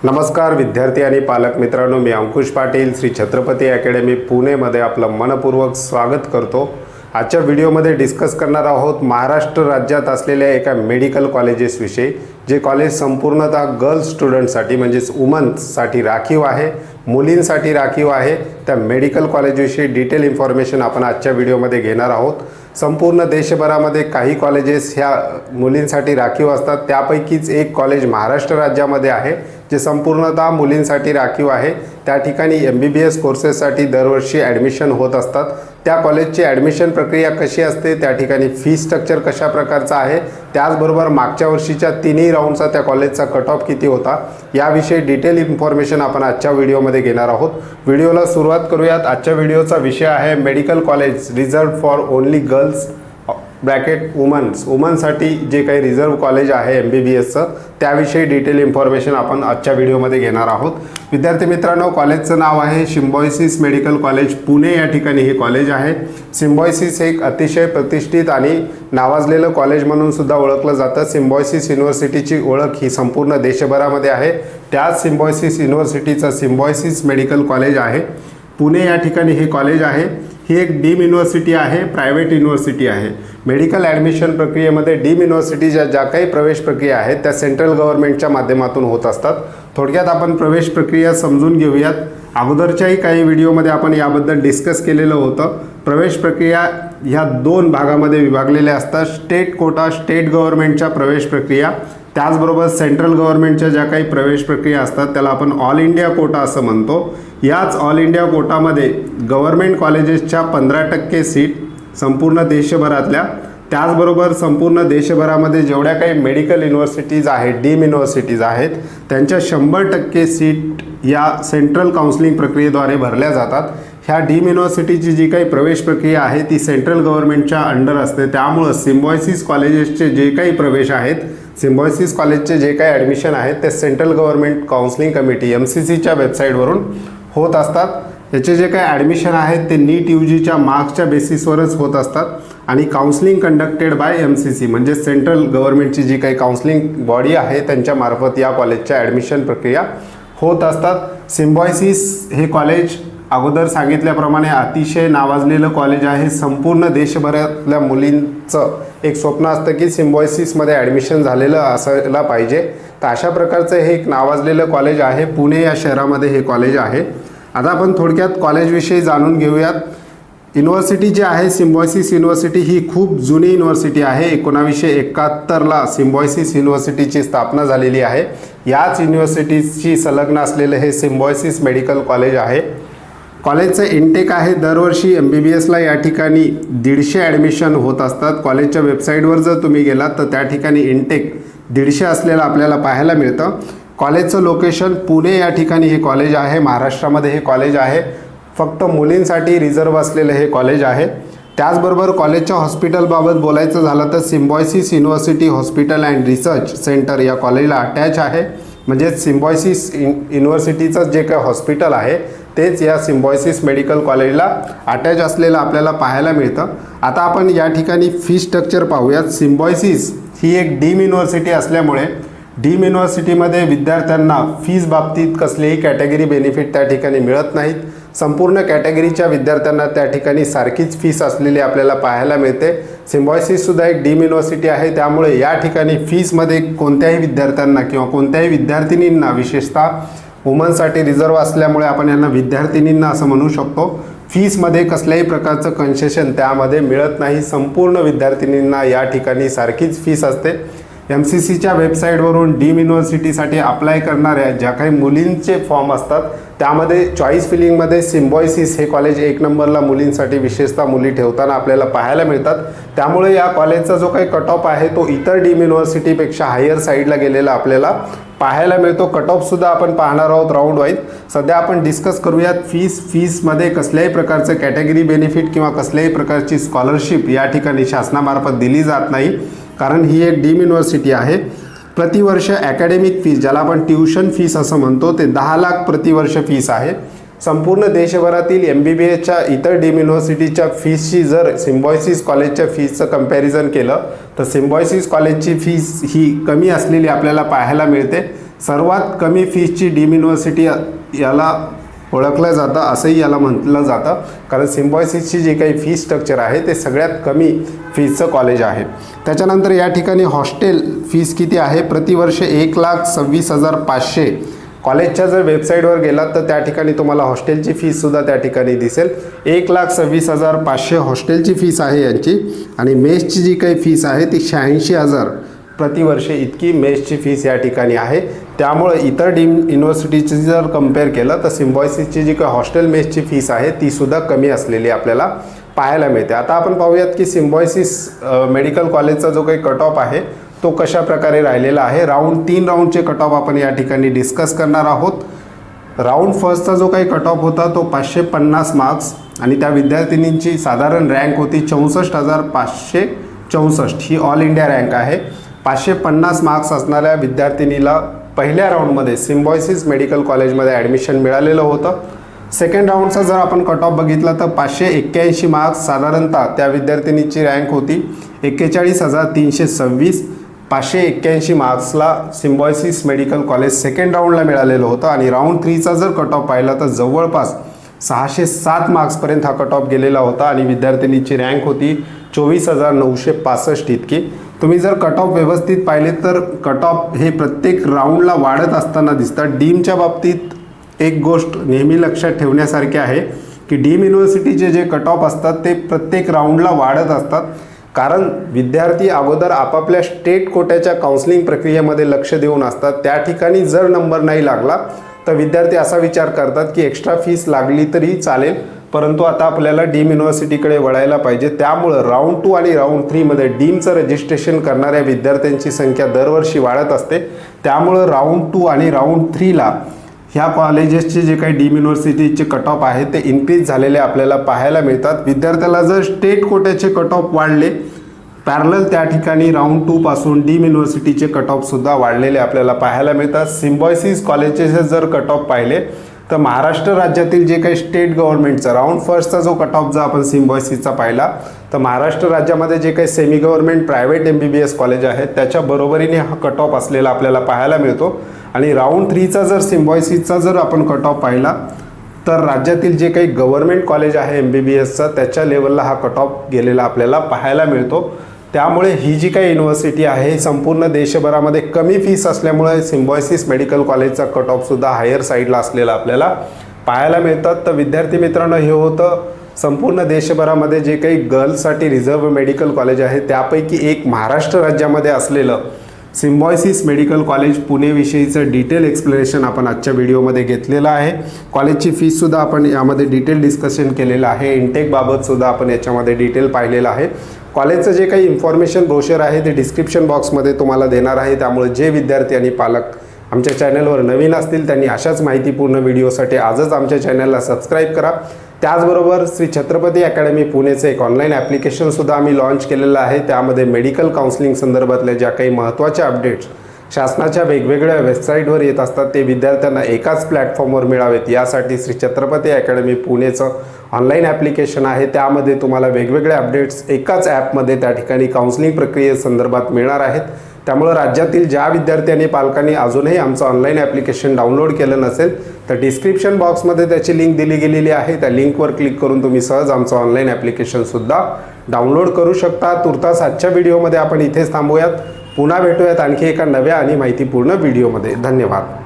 नमस्कार विद्यार्थी आणि पालक मित्रांनो, मी अंकुश पाटील श्री छत्रपती अकॅडमी पुणेमध्ये आपलं मनपूर्वक स्वागत करतो। आजच्या व्हिडिओमध्ये डिस्कस करणार आहोत महाराष्ट्र राज्यात असलेल्या एका मेडिकल कॉलेजेस विषयी, जे कॉलेज संपूर्णतः गर्ल्स स्टुडंटसाठी म्हणजेच वुमन्ससाठी राखीव आहे, मुलींसाठी राखीव आहे। त्या मेडिकल कॉलेजविषयी डिटेल इन्फॉर्मेशन आपण आजच्या व्हिडिओमध्ये घेणार आहोत। संपूर्ण देशभरामध्ये काही कॉलेजेस ह्या मुलींसाठी राखीव असतात, त्यापैकीच एक कॉलेज महाराष्ट्र राज्यामध्ये आहे जे संपूर्णतः मुलींसाठी राखीव आहे। त्या ठिकाणी MBBS कोर्सेससाठी दरवर्षी ॲडमिशन होत असतात। त्या कॉलेजची ॲडमिशन प्रक्रिया कशी असते, त्या ठिकाणी फी स्ट्रक्चर कशा प्रकारचा आहे, त्याचबरोबर मागच्या वर्षीच्या तिन्ही राऊंडचा त्या कॉलेजचा कट ऑफ किती होता, याविषयी डिटेल इन्फॉर्मेशन आपण आजच्या व्हिडिओमध्ये घेणार आहोत। व्हिडिओला सुरुवात करूयात। आजच्या व्हिडिओचा विषय आहे medical college reserved for only girls bracket वुमन्ससाठी जे काही रिझर्व कॉलेज आहे MBBSचं, त्याविषयी डिटेल इन्फॉर्मेशन आपण आजच्या व्हिडिओमध्ये घेणार आहोत। विद्यार्थी मित्रांनो, कॉलेजचं नाव आहे सिम्बायोसिस मेडिकल कॉलेज पुणे, या ठिकाणी हे कॉलेज आहे। सिम्बायोसिस एक अतिशय प्रतिष्ठित आणि नावाजलेलं कॉलेज म्हणून सुद्धा ओळखलं जातं। सिम्बायोसिस युनिव्हर्सिटीची ओळख ही संपूर्ण देशभरामध्ये आहे। त्याच सिम्बायोसिस युनिव्हर्सिटीचं सिम्बायोसिस मेडिकल कॉलेज आहे पुणे, या ठिकाणी हे कॉलेज आहे। ही एक डीम युनिव्हर्सिटी आहे, प्रायव्हेट युनिव्हर्सिटी आहे। मेडिकल ॲडमिशन प्रक्रियेमध्ये डीम युनिव्हर्सिटीच्या ज्या काही प्रवेश प्रक्रिया आहेत त्या सेंट्रल गव्हर्नमेंटच्या माध्यमातून होत असतात। थोडक्यात आपण प्रवेश प्रक्रिया समजून घेऊयात। अगोदरच्याही काही व्हिडिओमध्ये आपण याबद्दल डिस्कस केलेलं होतं। प्रवेश प्रक्रिया ह्या दोन भागामध्ये विभागलेल्या असतात। स्टेट कोटा, स्टेट गव्हर्नमेंटच्या प्रवेश प्रक्रिया, त्याचबरोबर सेंट्रल गव्हर्नमेंटच्या ज्या काही प्रवेश प्रक्रिया असतात त्याला आपण ऑल इंडिया कोटा असं म्हणतो। याच ऑल इंडिया कोटामध्ये गव्हर्नमेंट कॉलेजेसच्या 15% सीट संपूर्ण देशभरातल्या, त्याचबरोबर संपूर्ण देशभरामध्ये जेवढ्या काही मेडिकल युनिव्हर्सिटीज आहेत, डीम युनिव्हर्सिटीज आहेत, त्यांच्या 100% सीट या सेंट्रल काउन्सिलिंग प्रक्रियेद्वारे भरल्या जातात। ह्या डीम युनिव्हर्सिटीची जी काही प्रवेश प्रक्रिया आहे ती सेंट्रल गव्हर्नमेंटच्या अंडर असते। त्यामुळं सिम्बायोसिस कॉलेजेसचे जे काही प्रवेश आहेत, सिम्बायोसिस कॉलेजचे जे काही ॲडमिशन आहेत ते सेंट्रल गव्हर्नमेंट काउन्सिलिंग कमिटी MCCच्या वेबसाईटवरून होत असतात। याचे जे काही ॲडमिशन आहेत ते नीट UGच्या मार्क्सच्या बेसिसवरच होत असतात आणि काउन्सिलिंग कंडक्टेड बाय MCC म्हणजे सेंट्रल गव्हर्नमेंटची जी काही काउन्सिलिंग बॉडी आहे त्यांच्या मार्फत या कॉलेजच्या ॲडमिशन प्रक्रिया होत असतात। सिम्बायोसिस हे कॉलेज अगोदर सांगितल्याप्रमाणे अतिशय नावाजलेलं कॉलेज आहे। संपूर्ण देशभरातल्या मुलींचं एक स्वप्न असतं की सिम्बायोसिसमध्ये ॲडमिशन झालेलं असायला पाहिजे, तर अशा प्रकारचं हे एक नावाजलेलं कॉलेज आहे। पुणे या शहरामध्ये हे कॉलेज आहे। आता आपण थोडक्यात कॉलेजविषयी जाणून घेऊयात। युनिव्हर्सिटी जी आहे सिम्बायोसिस युनिव्हर्सिटी ही खूप जुनी युनिव्हर्सिटी आहे। 1971ला सिम्बायोसिस युनिव्हर्सिटीची स्थापना झालेली आहे। याच युनिव्हर्सिटीशी संलग्न असलेलं हे सिम्बायोसिस मेडिकल कॉलेज आहे। कॉलेजचं इनटेक आहे दरवर्षी MBBSला या ठिकाणी 150 ॲडमिशन होत असतात। कॉलेजच्या वेबसाईटवर जर तुम्ही गेलात तर त्या ठिकाणी इनटेक 150 असलेलं आपल्याला पाहायला मिळतं। कॉलेजचं लोकेशन पुणे या ठिकाणी हे कॉलेज आहे, महाराष्ट्रामध्ये हे कॉलेज आहे। फक्त मुलींसाठी रिझर्व असलेलं हे कॉलेज आहे। त्याचबरोबर कॉलेजच्या हॉस्पिटलबाबत बोलायचं झालं तर symbiosis university hospital and research centre या कॉलेजला अटॅच आहे। म्हणजे सिम्बायोसिस युनिव्हर्सिटीचं जे काही हॉस्पिटल आहे तेच या सिम्बायोसिस मेडिकल कॉलेजला अटॅच असलेलं आपल्याला पाहायला मिळतं। आता आपण या ठिकाणी फी स्ट्रक्चर पाहूयात। सिम्बायोसिस ही एक डीम युनिव्हर्सिटी असल्यामुळे डीम युनिव्हर्सिटीमध्ये विद्यार्थ्यांना फीज बाबतीत कसलेही कॅटेगरी बेनिफिट त्या ठिकाणी मिळत नाहीत। संपूर्ण कॅटेगरीच्या विद्यार्थ्यांना त्या ठिकाणी सारखीच फीस असलेली आपल्याला पाहायला मिळते। सिम्बायोसिससुद्धा एक डीम युनिव्हर्सिटी आहे, त्यामुळे या ठिकाणी फीसमध्ये कोणत्याही विद्यार्थ्यांना किंवा कोणत्याही विद्यार्थिनींना, विशेषतः वुमन्ससाठी रिझर्व असल्यामुळे आपण यांना विद्यार्थिनींना असं म्हणू शकतो, फीसमध्ये कसल्याही प्रकारचं कन्सेशन त्यामध्ये मिळत नाही। संपूर्ण विद्यार्थिनींना या ठिकाणी सारखीच फीस असते। MCCच्या वेबसाईटवरून डीम युनिव्हर्सिटीसाठी अप्लाय करणाऱ्या ज्या काही मुलींचे फॉर्म असतात त्यामध्ये चॉईस फिलिंगमध्ये सिम्बायोसिस हे कॉलेज 1 नंबरला मुलींसाठी, विशेषतः मुली ठेवताना आपल्याला पाहायला मिळतात। त्यामुळे या कॉलेजचा जो काही कट ऑफ आहे तो इतर डीम युनिव्हर्सिटीपेक्षा हायर साईडला गेलेला आपल्याला पाहायला मिळतो। कट ऑफसुद्धा आपण पाहणार आहोत राऊंड वाईज। सध्या आपण डिस्कस करूयात फीसमध्ये कसल्याही प्रकारचं कॅटेगरी बेनिफिट किंवा कसल्याही प्रकारची स्कॉलरशिप या ठिकाणी शासनामार्फत दिली जात नाही, कारण ही एक डीम युनिव्हर्सिटी आहे। प्रतिवर्ष ॲकॅडमिक फीस, ज्याला आपण ट्युशन फीस असं म्हणतो, ते 10 लाख प्रतिवर्ष फीस आहे। संपूर्ण देशभरातील MBBSच्या इतर डीम युनिव्हर्सिटीच्या फीसची जर सिम्बायोसिस कॉलेजच्या फीसचं कंपॅरिझन केलं तर सिम्बायोसिस कॉलेजची फीस ही कमी असलेली आपल्याला पाहायला मिळते। सर्वात कमी फीसची डीम युनिव्हर्सिटी याला ओळखलं जातं, असंही याला म्हटलं जातं, कारण सिम्बायोसिसची जी काही फी स्ट्रक्चर आहे ते सगळ्यात कमी फीसचं कॉलेज आहे. त्याच्यानंतर या ठिकाणी हॉस्टेल फीस किती आहे, प्रतिवर्ष 1,26,500. कॉलेजच्या जर वेबसाईटवर गेलात तर त्या ठिकाणी तुम्हाला हॉस्टेलची फीससुद्धा त्या ठिकाणी दिसेल. 1,26,500 हॉस्टेलची फीस आहे यांची, आणि मेसची जी काही फीस आहे ती 86,000 प्रतिवर्ष इतकी मेसची फीस या ठिकाणी आहे. त्यामुळे इतर डीम युनिव्हर्सिटीची जर कम्पेअर केलं तर सिम्बायोसिसची जी काही हॉस्टेल मेसची फीस आहे तीसुद्धा कमी असलेली आपल्याला पाहायला मिळते. आता आपण पाहूयात की सिम्बायोसिस मेडिकल कॉलेजचा जो काही कट ऑफ आहे तो कशा प्रकारे राहिलेला आहे. 3 राऊंडचे कट ऑफ आपण या ठिकाणी डिस्कस करणार आहोत. राऊंड फर्स्टचा जो काही कट ऑफ होता तो 550 मार्क्स, आणि त्या विद्यार्थिनींची साधारण रँक होती 64,564. ही ऑल इंडिया रँक आहे. 550 मार्क्स असणाऱ्या विद्यार्थिनीला पहिल्या राऊंडमध्ये सिम्बायोसिस मेडिकल कॉलेजमध्ये ॲडमिशन मिळालेलं होतं. सेकंड राऊंडचा जर आपण कट ऑफ बघितला तर 581 मार्क्स साधारणतः त्या विद्यार्थिनीची रँक होती 41,326. 581 मार्क्सला सिम्बायोसिस मेडिकल कॉलेज सेकंड राऊंडला मिळालेलं होतं. आणि राऊंड 3चा जर कट ऑफ पाहिला तर जवळपास 607 मार्क्सपर्यंत हा कट ऑफ गेलेला होता, आणि विद्यार्थिनीची रँक होती 24,965 इतकी. तुम्ही जर कट ऑफ व्यवस्थित पाहिले तर कट ऑफ हे प्रत्येक राऊंडला वाढत असताना दिसतात. डीमच्या बाबतीत एक गोष्ट नेहमी लक्षात ठेवण्यासारखी आहे की डीम युनिव्हर्सिटीचे जे कट ऑफ असतात ते प्रत्येक राऊंडला वाढत असतात, कारण विद्यार्थी अगोदर आपापल्या स्टेट कोट्याच्या काउन्सिलिंग प्रक्रियेमध्ये लक्ष देऊन असतात. त्या ठिकाणी जर नंबर नाही लागला तर विद्यार्थी असा विचार करतात की एक्स्ट्रा फीस लागली तरी चालेल, परंतु आता आपल्याला डीम युनिव्हर्सिटीकडे वळायला पाहिजे. त्यामुळं राऊंड 2 आणि राऊंड 3मध्ये डीमचं रजिस्ट्रेशन करणाऱ्या विद्यार्थ्यांची संख्या दरवर्षी वाढत असते. त्यामुळं राऊंड 2 आणि राऊंड 3ला ह्या कॉलेजेसचे जे काही डीम युनिव्हर्सिटीचे कट ऑफ आहेत ते इन्क्रीज झालेले आपल्याला पाहायला मिळतात. विद्यार्थ्याला जर स्टेट कोट्याचे कट ऑफ वाढले, पॅरलल त्या ठिकाणी राऊंड 2 पासून डीम युनिव्हर्सिटीचे कट ऑफसुद्धा वाढलेले आपल्याला पाहायला मिळतात. सिम्बायोसिस कॉलेजेसचे जर कट ऑफ पाहिले तर महाराष्ट्र राज्यातील जे काही स्टेट गव्हर्नमेंटचा राऊंड फर्स्टचा जो कट ऑफ जर आपण सिम्बायोसिसचा पाहिला तर महाराष्ट्र राज्यामध्ये जे काही semi government private MBBS college आहेत त्याच्या बरोबरीने हा कट ऑफ असलेला आपल्याला पाहायला मिळतो. आणि राऊंड 3चा जर सिम्बायोसिसचा जर आपण कट ऑफ पाहिला तर राज्यातील जे काही गव्हर्नमेंट कॉलेज आहे MBBSचा त्याच्या लेवलला हा कट ऑफ गेलेला आपल्याला पाहायला मिळतो. त्यामुळे ही जी काही युनिव्हर्सिटी आहे संपूर्ण देशभरामध्ये कमी फीस असल्यामुळे सिम्बायोसिस मेडिकल कॉलेजचा कट ऑफसुद्धा हायर साईडला असलेला आपल्याला पाहायला मिळतात. तर विद्यार्थी मित्रांनो, हे होतं संपूर्ण देशभरामध्ये जे काही गर्ल्ससाठी रिझर्व्ह मेडिकल कॉलेज आहे त्यापैकी एक महाराष्ट्र राज्यामध्ये असलेलं सिम्बायोसिस मेडिकल कॉलेज पुणेविषयीचं डिटेल एक्सप्लेनेशन आपण आजच्या व्हिडिओमध्ये घेतलेलं आहे. कॉलेजची फीससुद्धा आपण यामध्ये डिटेल डिस्कशन केलेलं आहे. इनटेकबाबतसुद्धा आपण याच्यामध्ये डिटेल पाहिलेलं आहे. कॉलेजचं जे काही इन्फॉर्मेशन ब्रोशर आहे ते डिस्क्रिप्शन बॉक्समध्ये तुम्हाला देणार आहे. त्यामुळे जे विद्यार्थी आणि पालक आमच्या चॅनलवर नवीन असतील त्यांनी अशाच माहितीपूर्ण व्हिडिओसाठी आजच आमच्या चॅनलला सबस्क्राईब करा. त्याचबरोबर श्री छत्रपती अकॅडमी पुणेचं एक ऑनलाईन ॲप्लिकेशनसुद्धा आम्ही लॉन्च केलेलं आहे. त्यामध्ये मेडिकल काउन्सिलिंग संदर्भातल्या ज्या काही महत्त्वाच्या अपडेट्स शासनाच्या वेगवेगळ्या वेबसाईटवर येत असतात ते विद्यार्थ्यांना एकाच प्लॅटफॉर्मवर मिळावेत यासाठी श्री छत्रपती अकॅडमी पुणेचं ऑनलाईन ॲप्लिकेशन आहे. त्यामध्ये तुम्हाला वेगवेगळे अपडेट्स एकाच ॲपमध्ये त्या ठिकाणी काउन्सिलिंग प्रक्रियेसंदर्भात मिळणार आहेत. त्यामुळं राज्यातील ज्या विद्यार्थी आणि पालकांनी अजूनही आमचं ऑनलाईन ॲप्लिकेशन डाउनलोड केलं नसेल तर डिस्क्रिप्शन बॉक्समध्ये त्याची लिंक दिली गेलेली आहे. त्या लिंकवर क्लिक करून तुम्ही सहज आमचं ऑनलाईन ॲप्लिकेशनसुद्धा डाउनलोड करू शकता. तुर्तास आजच्या व्हिडिओमध्ये आपण इथेच थांबूयात. पुन्हा भेटूयात आणखी एका नव्या आणि माहितीपूर्ण व्हिडिओमध्ये. धन्यवाद.